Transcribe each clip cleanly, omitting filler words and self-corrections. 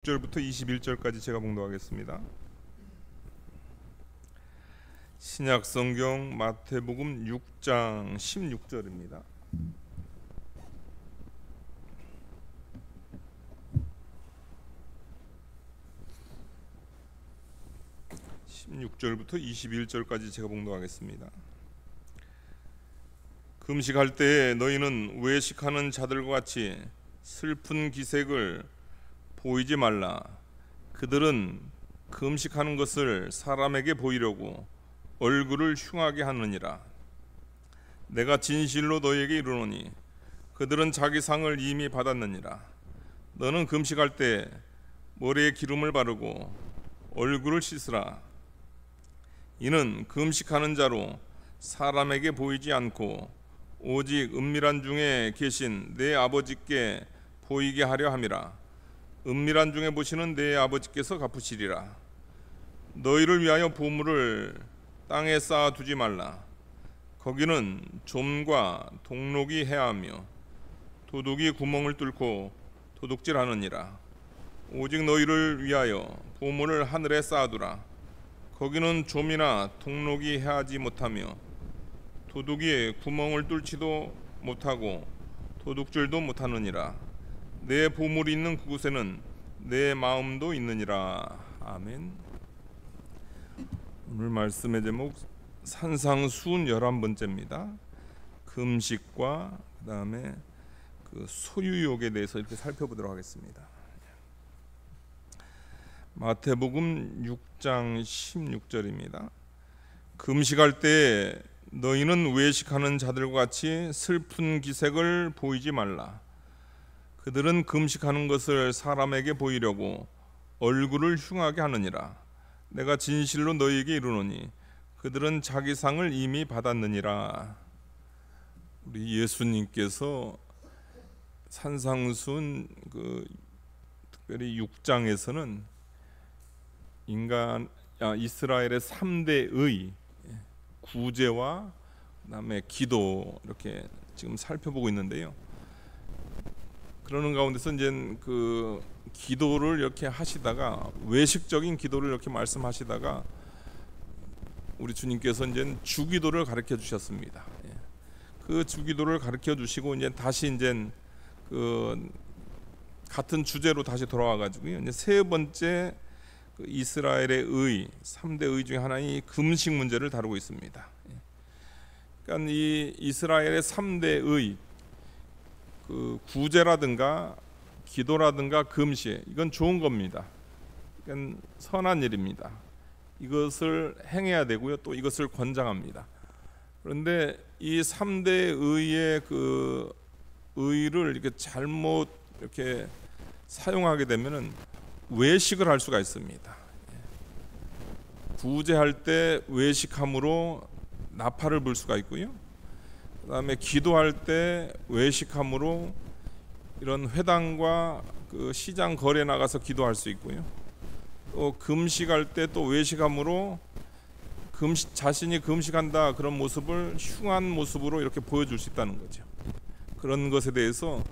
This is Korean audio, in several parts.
1절부터 21절까지 제가 봉독하겠습니다. 신약 성경 마태복음 6장 16절입니다. (16절부터 21절까지) 제가 봉독하겠습니다. 금식할 때에 너희는 외식하는 자들과 같이 슬픈 기색을 보이지 말라. 그들은 금식하는 것을 사람에게 보이려고 얼굴을 흉하게 하느니라. 내가 진실로 너희에게 이르노니 그들은 자기 상을 이미 받았느니라. 너는 금식할 때 머리에 기름을 바르고 얼굴을 씻으라. 이는 금식하는 자로 사람에게 보이지 않고 오직 은밀한 중에 계신 내 아버지께 보이게 하려 함이라. 은밀한 중에 보시는 내 아버지께서 갚으시리라. 너희를 위하여 보물을 땅에 쌓아두지 말라. 거기는 좀과 동록이 해하며 도둑이 구멍을 뚫고 도둑질하느니라. 오직 너희를 위하여 보물을 하늘에 쌓아두라. 거기는 좀이나 동록이 해하지 못하며 도둑이 구멍을 뚫지도 못하고 도둑질도 못하느니라. 내 보물이 있는 그곳에는 내 마음도 있느니라. 아멘. 오늘 말씀의 제목 산상수훈 11번째입니다. 금식과 그 다음에 그 소유욕에 대해서 이렇게 살펴보도록 하겠습니다. 마태복음 6장 16절입니다. 금식할 때 너희는 외식하는 자들과 같이 슬픈 기색을 보이지 말라. 그들은 금식하는 것을 사람에게 보이려고 얼굴을 흉하게 하느니라. 내가 진실로 너희에게 이르노니 그들은 자기 상을 이미 받았느니라. 우리 예수님께서 산상수훈 특별히 6장에서는 이스라엘의 3대의 구제와 그다음에 기도 이렇게 지금 살펴보고 있는데요. 그러는 가운데서 이제 그 기도를 이렇게 하시다가 외식적인 기도를 이렇게 말씀하시다가 우리 주님께서 이제 주기도를 가르쳐 주셨습니다. 그 주기도를 가르쳐 주시고 이제 다시 이제 그 같은 주제로 다시 돌아와 가지고요. 이제 세 번째 그 이스라엘의 3대 의 중에 하나인 금식 문제를 다루고 있습니다. 그러니까 이 이스라엘의 3대의 그 구제라든가 기도라든가 금식, 이건 좋은 겁니다. 그러니까 선한 일입니다. 이것을 행해야 되고요. 또 이것을 권장합니다. 그런데 이 3대 의의 그 의를 이렇게 잘못 이렇게 사용하게 되면은 외식을 할 수가 있습니다. 구제할 때 외식함으로 나팔을 불 수가 있고요. 그다음에 기도할 때 외식함으로 이런 회당과 그 시장 거리에 나가서 기도할 수 있고요. 또 금식할 때 또 외식함으로 자신이 금식한다 그런 모습을 흉한 모습으로 이렇게 보여줄 수 있다는 거죠. 그런 것에 대해서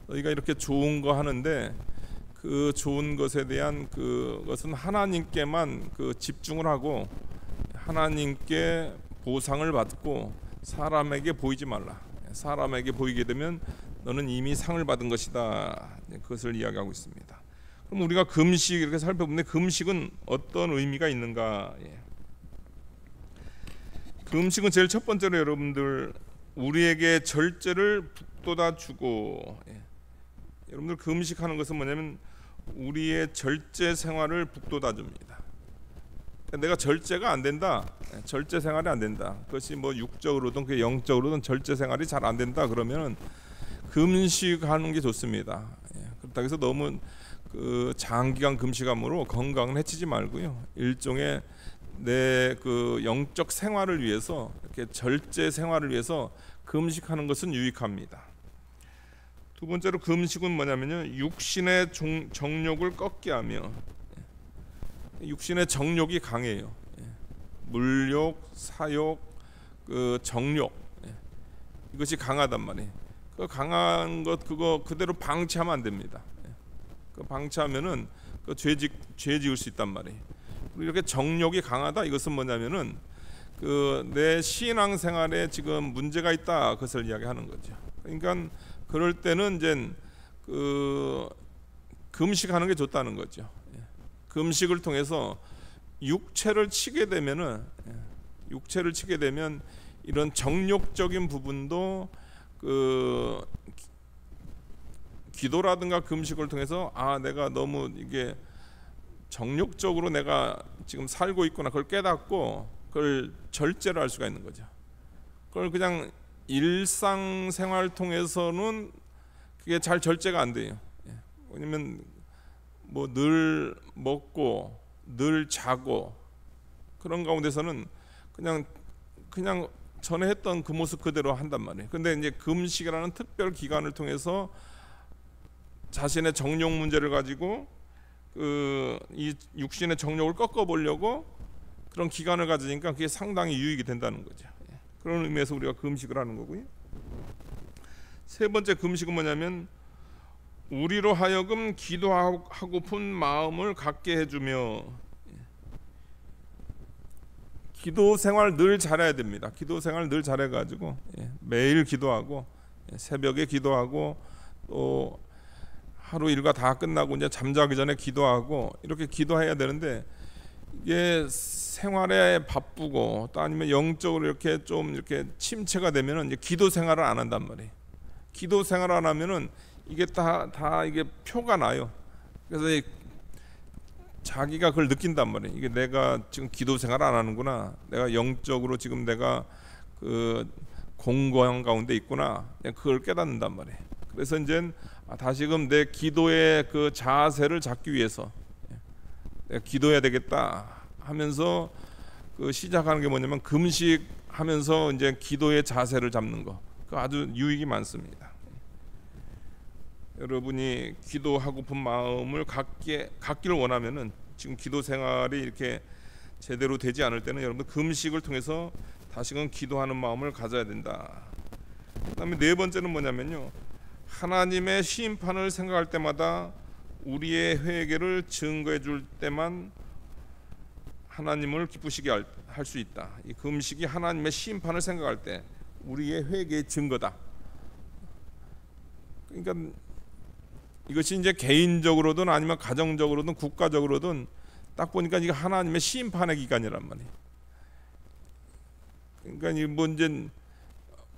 너희가 이렇게 좋은 거 하는데 그 좋은 것에 대한 그것은 하나님께만 그 집중을 하고 하나님께 보상을 받고 사람에게 보이지 말라. 사람에게 보이게 되면 너는 이미 상을 받은 것이다. 그것을 이야기하고 있습니다. 그럼 우리가 금식 이렇게 살펴보면 금식은 어떤 의미가 있는가? 금식은 제일 첫 번째로 여러분들 우리에게 절제를 북돋아 주고, 여러분들 금식하는 것은 뭐냐면 우리의 절제 생활을 북돋아 줍니다. 내가 절제가 안 된다, 절제 생활이 안 된다, 그것이 뭐 육적으로든 영적으로든 절제 생활이 잘 안 된다 그러면 금식하는 게 좋습니다. 그렇다고 해서 너무 그 장기간 금식함으로 건강을 해치지 말고요. 일종의 내 그 영적 생활을 위해서 이렇게 절제 생활을 위해서 금식하는 것은 유익합니다. 두 번째로 금식은 뭐냐면요, 육신의 정욕을 꺾게 하며, 육신의 정욕이 강해요. 물욕, 사욕, 그 정욕, 이것이 강하단 말이에요. 그 강한 것 그거 그대로 방치하면 안 됩니다. 그 방치하면은 그 죄 지을 수 있단 말이에요. 이렇게 정욕이 강하다, 이것은 뭐냐면은 그 내 신앙 생활에 지금 문제가 있다, 그것을 이야기하는 거죠. 그러니까 그럴 때는 이제 그 금식하는 게 좋다는 거죠. 금식을 통해서 육체를 치게 되면 이런 정욕적인 부분도 그 기도라든가 금식을 통해서 내가 너무 이게 정욕적으로 내가 지금 살고 있구나, 그걸 깨닫고 그걸 절제를 할 수가 있는 거죠. 그걸 그냥 일상생활 통해서는 그게 잘 절제가 안 돼요. 왜냐면 뭐 늘 먹고 늘 자고 그런 가운데서는 그냥 전에 했던 그 모습 그대로 한단 말이에요. 근데 이제 금식이라는 특별 기간을 통해서 자신의 정욕 문제를 가지고 이 육신의 정욕을 꺾어 보려고 그런 기간을 가지니까 그게 상당히 유익이 된다는 거죠. 그런 의미에서 우리가 금식을 하는 거고요. 세 번째 금식은 뭐냐면 우리로 하여금 기도하고픈 마음을 갖게 해주며, 기도 생활 늘 잘해야 됩니다. 기도 생활 늘 잘해가지고 매일 기도하고 새벽에 기도하고 또 하루 일과 다 끝나고 이제 잠자기 전에 기도하고 이렇게 기도해야 되는데, 이게 생활에 바쁘고 또 아니면 영적으로 이렇게 좀 이렇게 침체가 되면은 이제 기도 생활을 안 한단 말이에요. 기도 생활 안 하면은 이게 다 이게 표가 나요. 그래서 자기가 그걸 느낀단 말이에요. 이게 내가 지금 기도 생활 안 하는구나, 내가 영적으로 지금 내가 그 공고한 가운데 있구나, 그걸 깨닫는단 말이에요. 그래서 이제 다시금 내 기도의 그 자세를 잡기 위해서 내가 기도해야 되겠다 하면서 그 시작하는 게 뭐냐면 금식하면서 이제 기도의 자세를 잡는 거, 그 아주 유익이 많습니다. 여러분이 기도하고픈 마음을 갖기를 원하면은 지금 기도 생활이 이렇게 제대로 되지 않을 때는 여러분 금식을 통해서 다시금 기도하는 마음을 가져야 된다. 그다음에 네 번째는 뭐냐면요, 하나님의 심판을 생각할 때마다 우리의 회개를 증거해 줄 때만 하나님을 기쁘시게 할 수 있다. 이 금식이 하나님의 심판을 생각할 때 우리의 회개의 증거다. 그러니까 이것이 이제 개인적으로든 아니면 가정적으로든 국가적으로든 딱 보니까 이게 하나님의 심판의 기간이란 말이에요. 그러니까 이 뭐 이제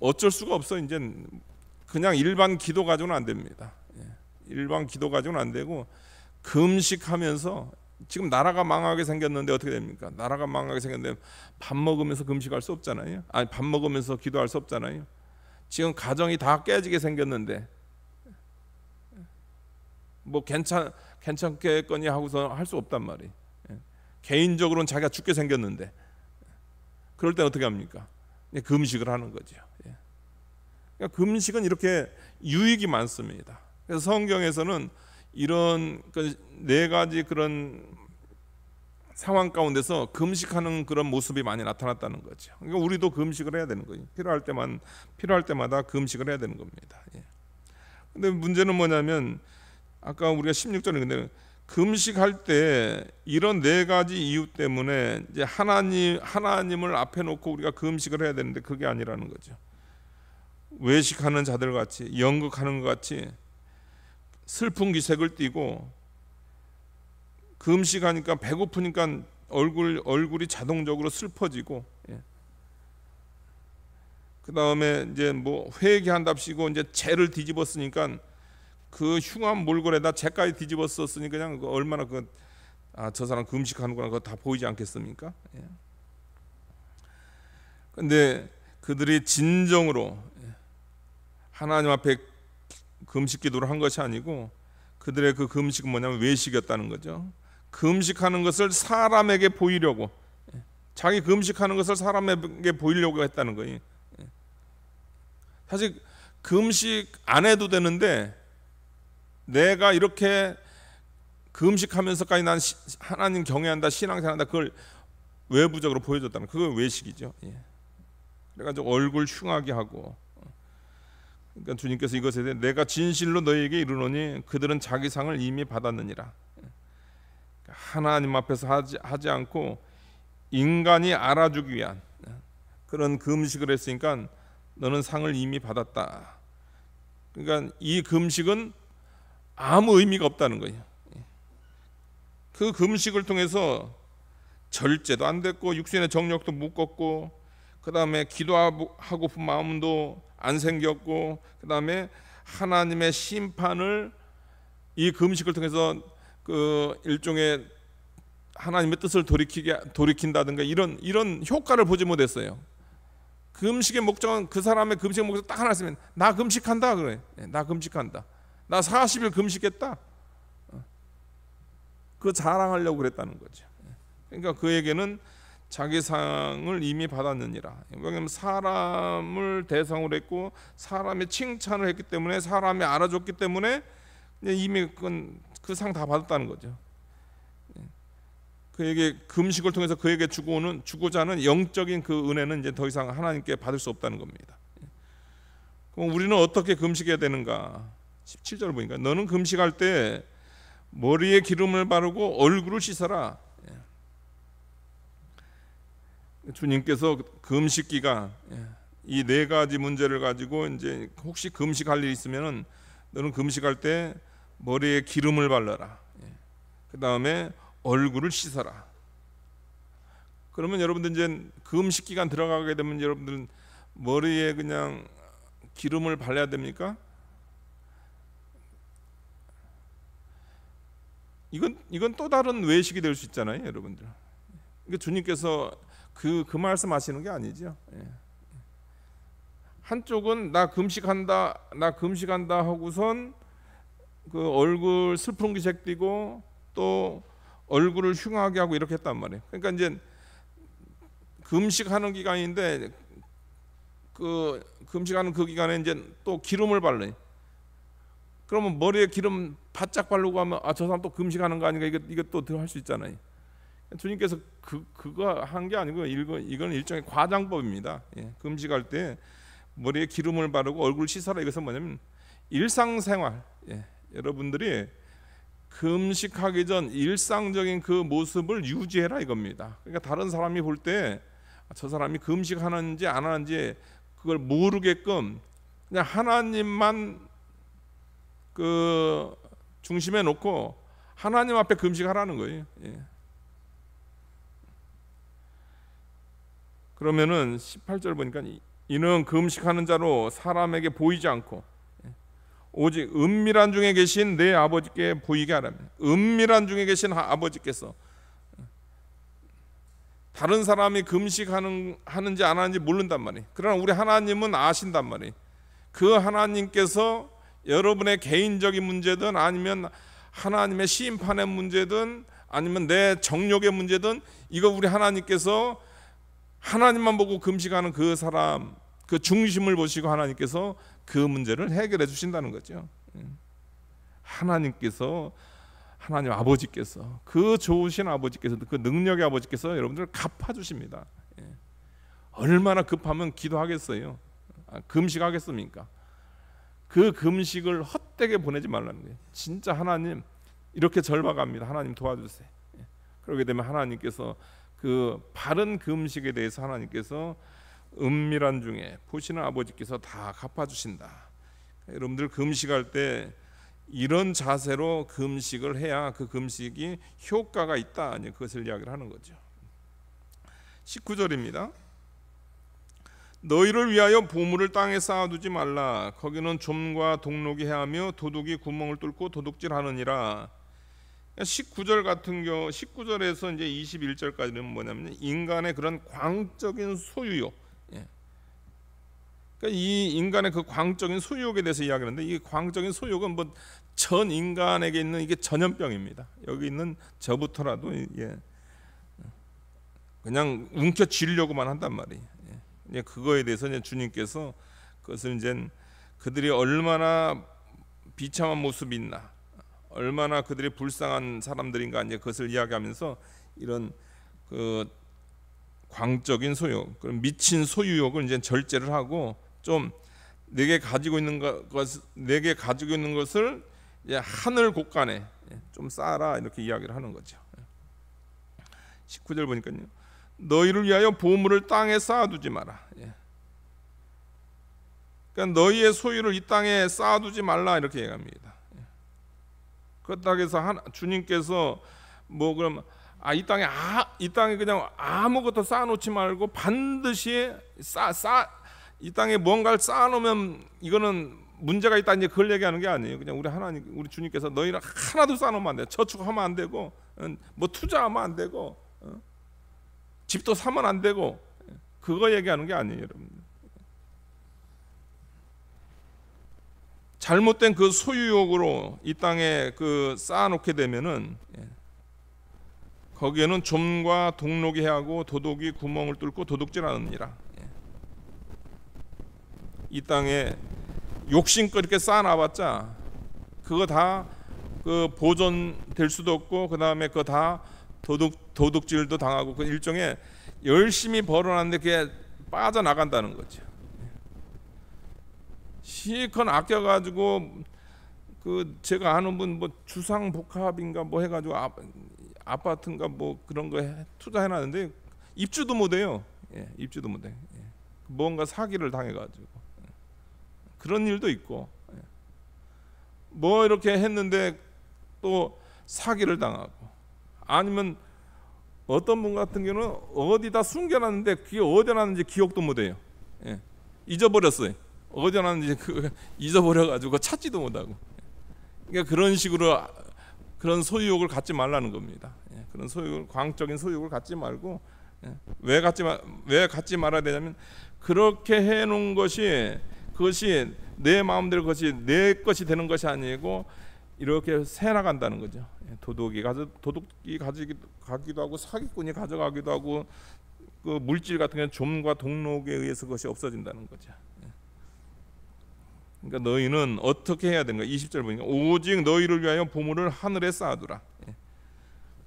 어쩔 수가 없어. 이제 그냥 일반 기도 가지고는 안 됩니다. 일반 기도 가지고는 안 되고, 금식하면서 지금 나라가 망하게 생겼는데 어떻게 됩니까? 나라가 망하게 생겼는데 밥 먹으면서 금식할 수 없잖아요. 아니, 밥 먹으면서 기도할 수 없잖아요. 지금 가정이 다 깨지게 생겼는데 뭐 괜찮겠거니 하고서 할 수 없단 말이에요. 개인적으로는 자기가 죽게 생겼는데 그럴 때 어떻게 합니까? 금식을 하는 거죠. 그러니까 금식은 이렇게 유익이 많습니다. 그래서 성경에서는 이런 네 가지 그런 상황 가운데서 금식하는 그런 모습이 많이 나타났다는 거죠. 그러니까 우리도 금식을 해야 되는 거예요. 필요할 때마다 금식을 해야 되는 겁니다. 근데 문제는 뭐냐면 아까 우리가 16절에 근데 금식할 때 이런 네 가지 이유 때문에 이제 하나님을 앞에 놓고 우리가 금식을 해야 되는데 그게 아니라는 거죠. 외식하는 자들 같이, 연극하는 것 같이 슬픈 기색을 띠고, 금식하니까 배고프니까 얼굴이 자동적으로 슬퍼지고, 그 다음에 이제 뭐 회개한답시고 이제 죄를 뒤집었으니까 그 흉한 몰골에다 죄까지 뒤집었었으니 그냥 얼마나 저 사람 금식하는구나 그거 다 보이지 않겠습니까? 근데 그들이 진정으로 하나님 앞에 금식 기도를 한 것이 아니고 그들의 그 금식은 뭐냐면 외식이었다는 거죠. 금식하는 것을 사람에게 보이려고, 자기 금식하는 것을 사람에게 보이려고 했다는 거예요. 사실 금식 안 해도 되는데 내가 이렇게 금식하면서까지 난 하나님 경외한다, 신앙생활한다, 그걸 외부적으로 보여줬다는, 그거 외식이죠. 그래가지고 얼굴 흉하게 하고, 그러니까 주님께서 이것에 대해 내가 진실로 너희에게 이르노니 그들은 자기 상을 이미 받았느니라. 하나님 앞에서 하지 않고 인간이 알아주기 위한 그런 금식을 했으니까 너는 상을 이미 받았다. 그러니까 이 금식은 아무 의미가 없다는 거예요. 그 금식을 통해서 절제도 안 됐고 육신의 정욕도 못 걷고, 그 다음에 기도하고픈 마음도 안 생겼고, 그 다음에 하나님의 심판을 이 금식을 통해서 그 일종의 하나님의 뜻을 돌이킨다든가 이런 효과를 보지 못했어요. 금식의 목적은, 그 사람의 금식의 목적 딱 하나 있으면 나 금식한다 그래. 나 금식한다. 나 40일 금식했다. 그 자랑하려고 그랬다는 거죠. 그러니까 그에게는 자기 상을 이미 받았느니라. 왜냐하면 사람을 대상으로 했고 사람의 칭찬을 했기 때문에, 사람이 알아줬기 때문에 이미 그 상 다 받았다는 거죠. 그에게 금식을 통해서 그에게 주고자 하는 영적인 그 은혜는 이제 더 이상 하나님께 받을 수 없다는 겁니다. 그럼 우리는 어떻게 금식해야 되는가? 17절 보니까 너는 금식할 때 머리에 기름을 바르고 얼굴을 씻어라. 주님께서 금식 기간 이 네 가지 문제를 가지고 이제 혹시 금식할 일이 있으면은 너는 금식할 때 머리에 기름을 발라라. 그 다음에 얼굴을 씻어라. 그러면 여러분들 이제 금식 기간 들어가게 되면 여러분들은 머리에 그냥 기름을 발라야 됩니까? 이건 또 다른 외식이 될 수 있잖아요, 여러분들. 그러니까 주님께서 그 말씀하시는 게 아니죠. 한쪽은 나 금식한다 하고선 그 얼굴 슬픈 기색 띠고 또 얼굴을 흉하게 하고 이렇게 했단 말이에요. 그러니까 이제 금식하는 기간인데 그 금식하는 그 기간에 이제 또 기름을 발라요. 그러면 머리에 기름 바짝 바르고 하면 저 사람 또 금식하는 거 아닌가, 이거 또 더 할 수 있잖아요. 주님께서 그거 한 게 아니고 이건 일종의 과장법입니다. 금식할 때 머리에 기름을 바르고 얼굴 씻어라. 이것은 뭐냐면 일상생활, 여러분들이 금식하기 전 일상적인 그 모습을 유지해라 이겁니다. 그러니까 다른 사람이 볼 때 저 사람이 금식하는지 안 하는지 그걸 모르게끔 그냥 하나님만 그 중심에 놓고 하나님 앞에 금식하라는 거예요. 그러면은 18절 보니까 이는 금식하는 자로 사람에게 보이지 않고 오직 은밀한 중에 계신 내 아버지께 보이게 하라며. 은밀한 중에 계신 아버지께서, 다른 사람이 금식하는지 안 하는지 모른단 말이에요. 그러나 우리 하나님은 아신단 말이에요. 그 하나님께서 여러분의 개인적인 문제든 아니면 하나님의 심판의 문제든 아니면 내 정욕의 문제든, 이거 우리 하나님께서 하나님만 보고 금식하는 그 사람, 그 중심을 보시고 하나님께서 그 문제를 해결해 주신다는 거죠. 하나님 아버지께서, 그 좋으신 아버지께서, 그 능력의 아버지께서 여러분들을 갚아주십니다. 얼마나 급하면 기도하겠어요? 금식하겠습니까? 그 금식을 헛되게 보내지 말라는 거예요. 진짜 하나님 이렇게 절박합니다. 하나님 도와주세요. 그러게 되면 하나님께서 그 바른 금식에 대해서 하나님께서 은밀한 중에 보시는 아버지께서 다 갚아주신다. 여러분들 금식할 때 이런 자세로 금식을 해야 그 금식이 효과가 있다, 그것을 이야기를 하는 거죠. 19절입니다. 너희를 위하여 보물을 땅에 쌓아두지 말라. 거기는 좀과 독록이 해하며 도둑이 구멍을 뚫고 도둑질하느니라. 19절 같은 경우 19절에서 이제 21절까지는 뭐냐면 인간의 그런 광적인 소유욕, 그러니까 이 인간의 그 광적인 소유욕에 대해서 이야기하는데, 이 광적인 소유욕은 뭐 전 인간에게 있는 이게 전염병입니다. 여기 있는 저부터라도 그냥 움켜쥐려고만 한단 말이에요. 그거에 대해서 이제 주님께서 그것을 이제 그들이 얼마나 비참한 모습이 있나, 얼마나 그들이 불쌍한 사람들인가, 이제 그것을 이야기하면서 이런 그 광적인 소욕, 그런 미친 소유욕을 이제 절제를 하고, 좀 내게 가지고 있는 것을 이제 하늘 곳간에 좀 쌓아라, 이렇게 이야기를 하는 거죠. 19절 보니까요. 너희를 위하여 보물을 땅에 쌓아두지 마라. 그러니까 너희의 소유를 이 땅에 쌓아두지 말라 이렇게 얘기합니다. 그렇다고 해서 주님께서 뭐 그럼 이 땅에 그냥 아무것도 쌓아놓지 말고 반드시 이 땅에 뭔가를 쌓아놓으면 이거는 문제가 있다 이제 그걸 얘기하는 게 아니에요. 그냥 우리 주님께서 너희를 하나도 쌓아놓으면 안 돼. 저축하면 안 되고 뭐 투자하면 안 되고 집도 사면 안 되고 그거 얘기하는 게 아니에요, 여러분. 잘못된 그 소유욕으로 이 땅에 그 쌓아놓게 되면은 거기에는 좀과 동록이 해하고 도둑이 구멍을 뚫고 도둑질하느니라. 이 땅에 욕심껏 이렇게 쌓아놔봤자 그거 다 그 보존될 수도 없고 그 다음에 그거 다 도둑질도 당하고 그 일종의 열심히 벌어놨는데 그게 빠져나간다는 거죠. 실컷 아껴가지고 그 제가 아는 분 뭐 주상복합인가 뭐 해가지고 아파트인가 뭐 그런 거 투자해놨는데 입주도 못해요. 입주도 못해. 뭔가 사기를 당해가지고 그런 일도 있고 뭐 이렇게 했는데 또 사기를 당하고 아니면 어떤 분 같은 경우는 어디다 숨겨놨는데 그게 어디 놨는지 기억도 못해요. 잊어버렸어요. 어디 놨는지 잊어버려가지고 찾지도 못하고. 그러니까 그런 식으로 그런 소유욕을 갖지 말라는 겁니다. 그런 소유욕, 광적인 소유욕을 갖지 말고 왜 갖지 말아야 되냐면 그렇게 해놓은 그것이 내 마음대로 그것이 내 것이 되는 것이 아니고 이렇게 새 나간다는 거죠. 도둑이 가기도 하고 사기꾼이 가져가기도 하고 그 물질 같은 경우는 좀과 동록에 의해서 그것이 없어진다는 거죠. 그러니까 너희는 어떻게 해야 되는가? 20절 보니까 오직 너희를 위하여 보물을 하늘에 쌓아두라.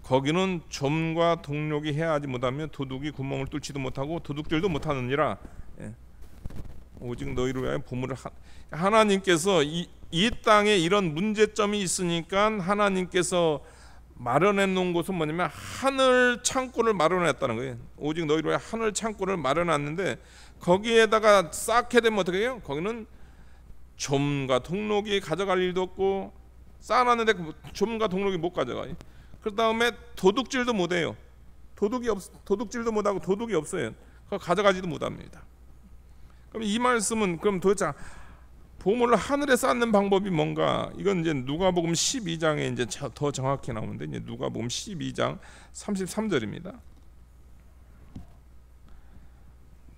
거기는 점과 동록이 해하지 못하며 도둑이 구멍을 뚫지도 못하고 도둑질도 못하느니라. 오직 너희를 위하여 보물을 하나님께서 이 땅에 이런 문제점이 있으니까 하나님께서 마련해 놓은 곳은 뭐냐면 하늘 창고를 마련했다는 거예요. 오직 너희를 위하여 하늘 창고를 마련했는데 거기에다가 쌓게 되면 어떻게 해요? 거기는 점과 동록이 가져갈 일도 없고 쌓아놨는데 점과 동록이 못 가져가요. 그 다음에 도둑질도 못해요. 도둑질도 못하고 도둑이 없어요. 그거 가져가지도 못합니다. 그럼 이 말씀은 그럼 도대체 보물을 하늘에 쌓는 방법이 뭔가? 이건 이제 누가복음 12장에 이제 더 정확히 나오는데 이제 누가복음 12장 33절입니다.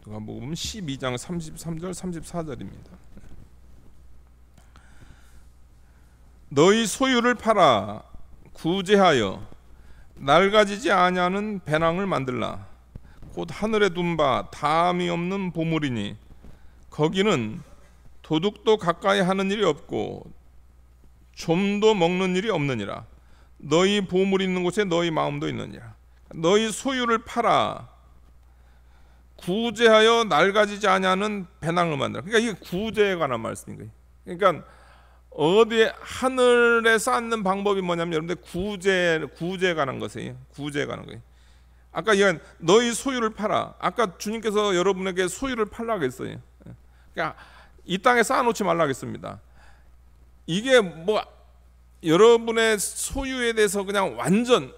누가복음 12장 33절 34절입니다. 너희 소유를 팔아 구제하여 낡아지지 아니하는 배낭을 만들라. 곧 하늘에 둔 바 다함이 없는 보물이니 거기는 도둑도 가까이 하는 일이 없고 좀도 먹는 일이 없느니라. 너희 보물이 있는 곳에 너희 마음도 있느니라. 너희 소유를 팔아 구제하여 낡아지지 아니하는 배낭을 만들라. 그러니까 이게 구제에 관한 말씀인 거예요. 그러니까 어디에 하늘에 쌓는 방법이 뭐냐면 여러분들 구제에 관한 것이에요. 구제에 관한 거예요. 아까 이건 너희 소유를 팔아. 아까 주님께서 여러분에게 소유를 팔라고 했어요. 그러니까 이 땅에 쌓아놓지 말라고 했습니다. 이게 뭐 여러분의 소유에 대해서 그냥 완전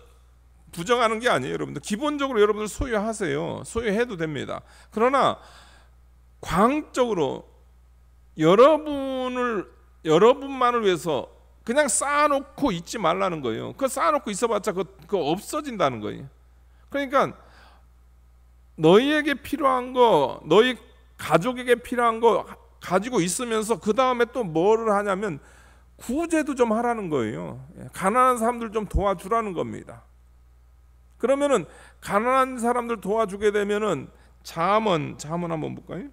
부정하는 게 아니에요. 여러분들 기본적으로 여러분들 소유하세요. 소유해도 됩니다. 그러나 광적으로 여러분만을 위해서 그냥 쌓아놓고 있지 말라는 거예요. 그거 쌓아놓고 있어봤자 그거 없어진다는 거예요. 그러니까 너희에게 필요한 거, 너희 가족에게 필요한 거 가지고 있으면서 그 다음에 또 뭐를 하냐면 구제도 좀 하라는 거예요. 가난한 사람들 좀 도와주라는 겁니다. 그러면은 가난한 사람들 도와주게 되면은 잠언 한번 볼까요?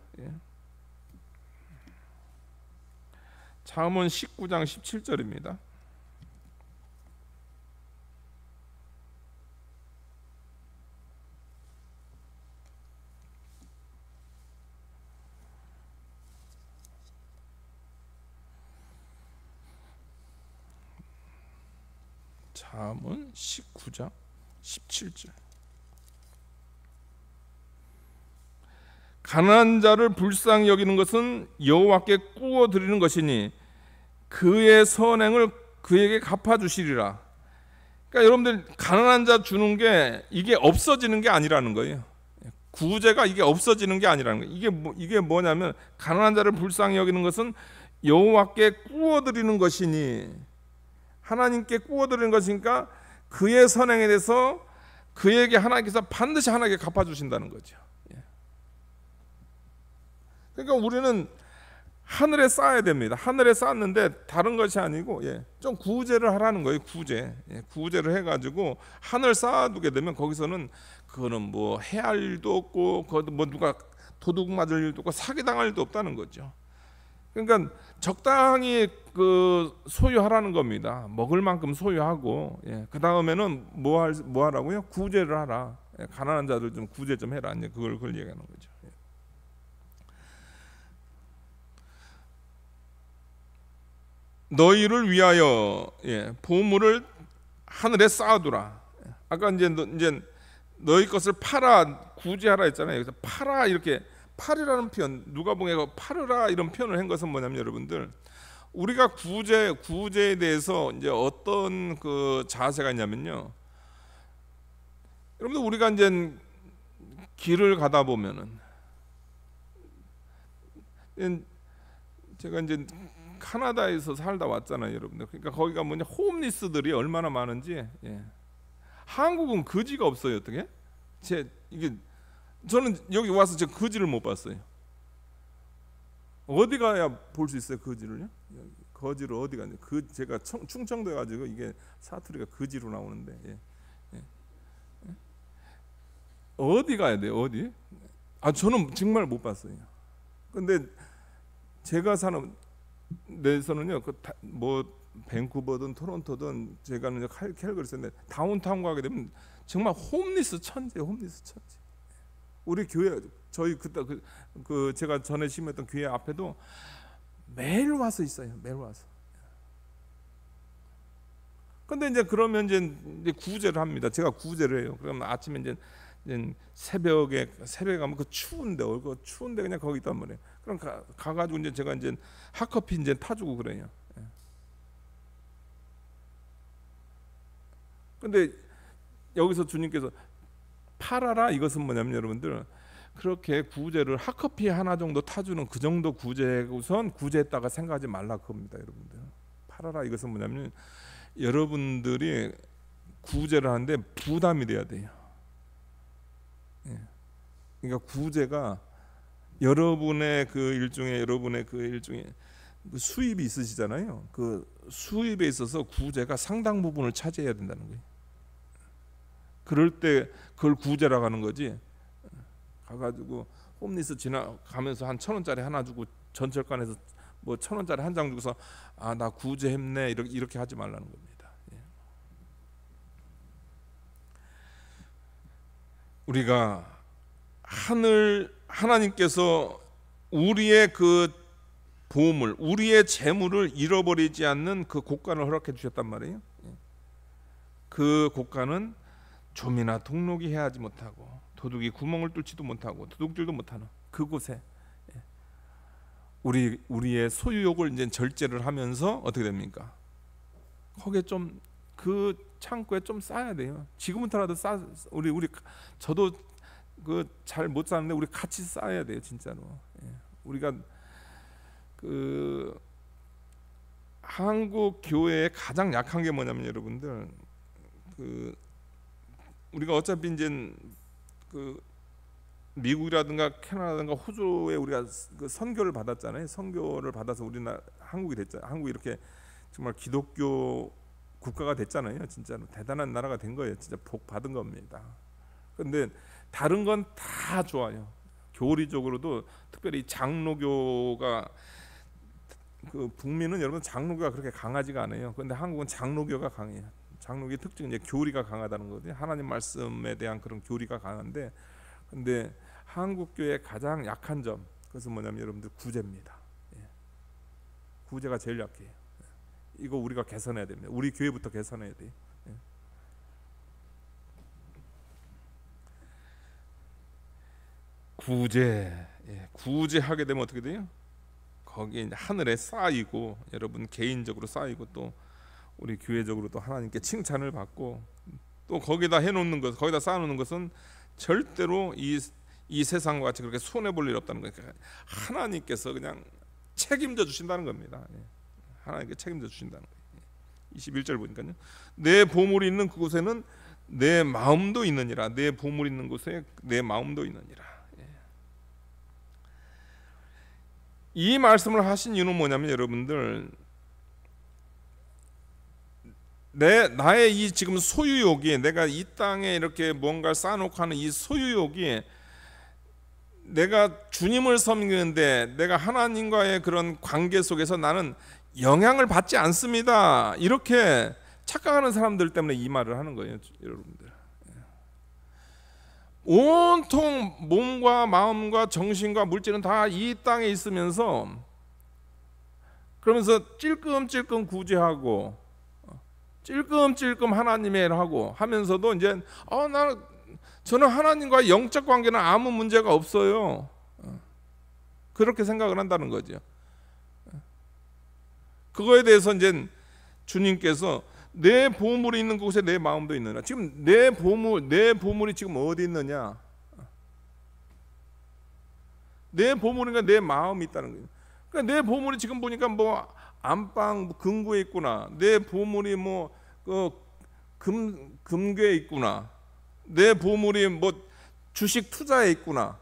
잠언 19장 17절입니다. 잠언 19장 17절. 가난한 자를 불쌍히 여기는 것은 여호와께 꾸어 드리는 것이니 그의 선행을 그에게 갚아 주시리라. 그러니까 여러분들 가난한 자 주는 게 이게 없어지는 게 아니라는 거예요. 구제가 이게 없어지는 게 아니라는 거예요. 이게 뭐냐면 가난한 자를 불쌍히 여기는 것은 여호와께 꾸어 드리는 것이니, 하나님께 꾸어 드리는 것이니까 그의 선행에 대해서 그에게 하나님께서 반드시 하나님께 갚아 주신다는 거죠. 그러니까 우리는 하늘에 쌓아야 됩니다. 하늘에 쌓았는데 다른 것이 아니고 좀 구제를 하라는 거예요. 구제를 해가지고 하늘 쌓아두게 되면 거기서는 그거는 뭐 해할 일도 없고 뭐 누가 도둑 맞을 일도 없고 사기당할 일도 없다는 거죠. 그러니까 적당히 그 소유하라는 겁니다. 먹을 만큼 소유하고 그 다음에는 뭐 하라고요? 구제를 하라. 가난한 자들 좀 구제 좀 해라. 이제 그걸 얘기하는 거죠. 너희를 위하여 보물을 하늘에 쌓아두라. 아까 이제 너희 것을 팔아 구제하라 했잖아요. 그래서 팔아, 이렇게 팔이라는 표현, 누가복음에 팔으라 이런 표현을 한 것은 뭐냐면, 여러분들 우리가 구제에 대해서 이제 어떤 그 자세가 있냐면요. 여러분들 우리가 이제 길을 가다 보면은, 제가 이제 카나다에서 살다 왔잖아요, 여러분들. 그러니까 거기가 뭐냐, 홈리스들이 얼마나 많은지. 한국은 거지가 없어요. 어떻게? 저는 여기 와서 저 거지를 못 봤어요. 어디 가야 볼 수 있어요, 거지를요? 거지를 어디 가냐? 제가 충청도에 가지고 이게 사투리가 거지로 나오는데, 어디 가야 돼요? 어디? 저는 정말 못 봤어요. 근데 제가 사는 데서는요, 뭐 밴쿠버든 토론토든, 제가는 캘거리였는데 다운타운 가게 되면 정말 홈리스 천지. 우리 교회, 저희 그때 제가 전에 심했던 교회 앞에도 매일 와서 있어요. 매일 와서. 근데 이제 그러면 이제 구제를 합니다. 제가 구제를 해요. 그러면 아침에 이제 새벽에 가면 그 추운데 그냥 거기 있단 말이에요. 그럼 가가지고 이제 제가 이제 핫커피 이제 타주고 그래요. 근데 여기서 주님께서 팔아라, 이것은 뭐냐면, 여러분들 그렇게 구제를 핫커피 하나 정도 타주는 그 정도 구제우선 구제했다가 생각하지 말라 그겁니다. 여러분들 팔아라, 이것은 뭐냐면 여러분들이 구제를 하는데 부담이 돼야 돼요. 그러니까 구제가 여러분의 그 일종의 수입이 있으시잖아요. 그 수입에 있어서 구제가 상당 부분을 차지해야 된다는 거예요. 그럴 때 그걸 구제라고 하는 거지. 가가지고 홈리스 지나가면서 한 1,000원짜리 하나 주고 전철관에서 뭐 1,000원짜리 한 장 주고서 나 구제했네 이렇게 하지 말라는 겁니다. 우리가 하나님께서 우리의 그 보물, 우리의 재물을 잃어버리지 않는 그 곳간을 허락해 주셨단 말이에요. 그 곳간은 좀이나 동록이 해하지 못하고 도둑이 구멍을 뚫지도 못하고 도둑질도 못하는 그곳에 우리의 소유욕을 이제 절제를 하면서 어떻게 됩니까? 거기에 좀 그 창고에 좀 쌓아야 돼요. 지금부터라도 저도 그 잘 못 사는데 우리 같이 쌓아야 돼요, 진짜로. 우리가 그 한국 교회의 가장 약한 게 뭐냐면, 여러분들 우리가 어차피 이제 그 미국이라든가 캐나다든가 호주에 우리가 그 선교를 받았잖아요. 선교를 받아서 우리나라 한국이 됐잖아요. 한국이 이렇게 정말 기독교 국가가 됐잖아요. 진짜로 대단한 나라가 된 거예요. 진짜 복 받은 겁니다. 근데 다른 건 다 좋아요. 교리적으로도 특별히 장로교가, 그 북미는 여러분 장로교가 그렇게 강하지가 않아요. 그런데 한국은 장로교가 강해요. 장로교의 특징은 이제 교리가 강하다는 거거든요. 하나님 말씀에 대한 그런 교리가 강한데, 근데 한국 교회의 가장 약한 점, 그것은 뭐냐면 여러분들 구제입니다. 구제가 제일 약해요. 이거 우리가 개선해야 됩니다. 우리 교회부터 개선해야 돼요. 구제, 구제하게 되면 어떻게 돼요? 거기 이제 하늘에 쌓이고, 여러분 개인적으로 쌓이고, 또 우리 교회적으로 또 하나님께 칭찬을 받고, 또 거기다 해놓는 것, 거기다 쌓아놓는 것은 절대로 이 세상과 같이 그렇게 손해 볼 일 없다는 거예요. 하나님께서 그냥 책임져 주신다는 겁니다. 하나님께 책임져 주신다는 거예요. 21절 보니까요, 내 보물이 있는 그곳에는 내 마음도 있느니라. 내 보물이 있는 곳에 내 마음도 있느니라. 이 말씀을 하신 이유는 뭐냐면, 여러분들, 나의 이 지금 소유욕이, 내가 이 땅에 이렇게 뭔가를 쌓아놓고 하는 이 소유욕이, 내가 주님을 섬기는데 내가 하나님과의 그런 관계 속에서 나는 영향을 받지 않습니다, 이렇게 착각하는 사람들 때문에 이 말을 하는 거예요. 여러분들, 온통 몸과 마음과 정신과 물질은 다 이 땅에 있으면서, 그러면서 찔끔찔끔 구제하고 찔끔찔끔 하나님의 일을 하고 하면서도 이제 저는 하나님과 영적 관계는 아무 문제가 없어요, 그렇게 생각을 한다는 거죠. 그거에 대해서 이제 주님께서 내 보물이 있는 곳에 내 마음도 있느냐. 지금 내 보물이 지금 어디 있느냐? 내 보물인가 내 마음이 있다는 거예요. 그러니까 내 보물이 지금 보니까 뭐 안방 금고에 있구나. 내 보물이 뭐 금괴에 있구나. 내 보물이 뭐 주식 투자에 있구나.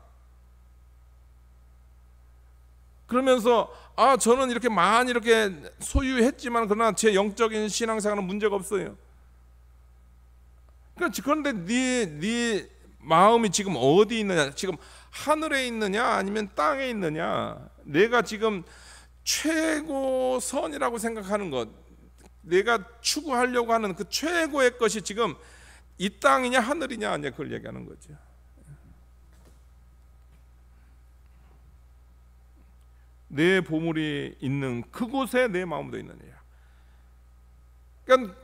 그러면서 저는 이렇게 많이 이렇게 소유했지만 그러나 제 영적인 신앙생활은 문제가 없어요. 그런데 네 마음이 지금 어디 있느냐? 지금 하늘에 있느냐 아니면 땅에 있느냐? 내가 지금 최고선이라고 생각하는 것, 내가 추구하려고 하는 그 최고의 것이 지금 이 땅이냐 하늘이냐 아니냐, 그걸 얘기하는 거죠. 내 보물이 있는 그곳에 내 마음도 있느냐. 그러니까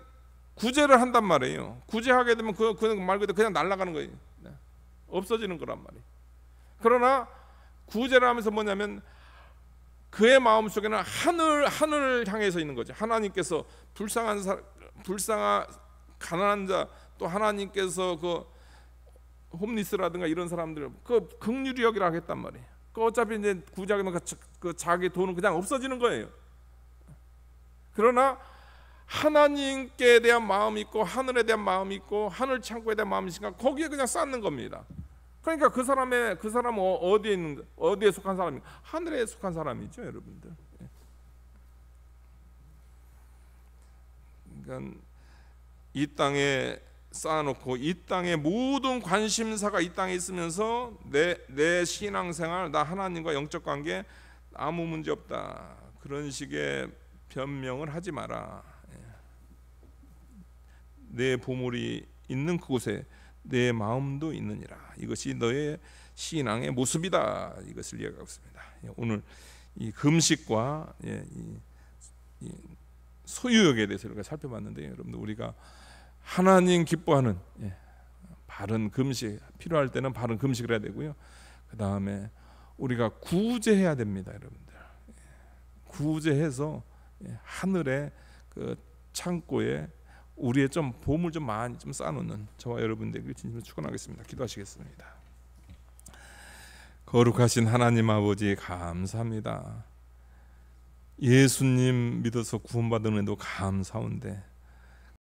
구제를 한단 말이에요. 구제하게 되면 그 말 그대로 그냥 날아가는 거예요. 없어지는 거란 말이에요. 그러나 구제를 하면서 뭐냐면, 그의 마음 속에는 하늘을 향해서 있는 거죠. 하나님께서 가난한 자, 또 하나님께서 그 홈리스라든가 이런 사람들 그 긍휼히 여기라 하겠단 말이에요. 그 어차피 이제 구제하면 그 자기 돈은 그냥 없어지는 거예요. 그러나 하나님께 대한 마음이 있고 하늘에 대한 마음이 있고 하늘 창고에 대한 마음이 있으니까 거기에 그냥 쌓는 겁니다. 그러니까 그 사람은 어디에 속한 사람이? 하늘에 속한 사람이죠, 여러분들. 그러니까 이 땅에 쌓아놓고 이 땅의 모든 관심사가 이 땅에 있으면서 내 신앙생활, 나 하나님과 영적 관계 아무 문제 없다, 그런 식의 변명을 하지 마라. 내 보물이 있는 그곳에 내 마음도 있느니라. 이것이 너의 신앙의 모습이다. 이것을 이야기하고 있습니다. 오늘 이 금식과 이 소유욕에 대해서 우리가 살펴봤는데요, 여러분들, 우리가 하나님 기뻐하는 바른 금식, 필요할 때는 바른 금식을 해야 되고요. 그 다음에 우리가 구제해야 됩니다, 여러분들. 구제해서 하늘의 그 창고에 우리의 좀 보물 좀 많이 좀 쌓아놓는 저와 여러분들에게 진심으로 축원하겠습니다. 기도하시겠습니다. 거룩하신 하나님 아버지, 감사합니다. 예수님 믿어서 구원받은 은혜도 감사한데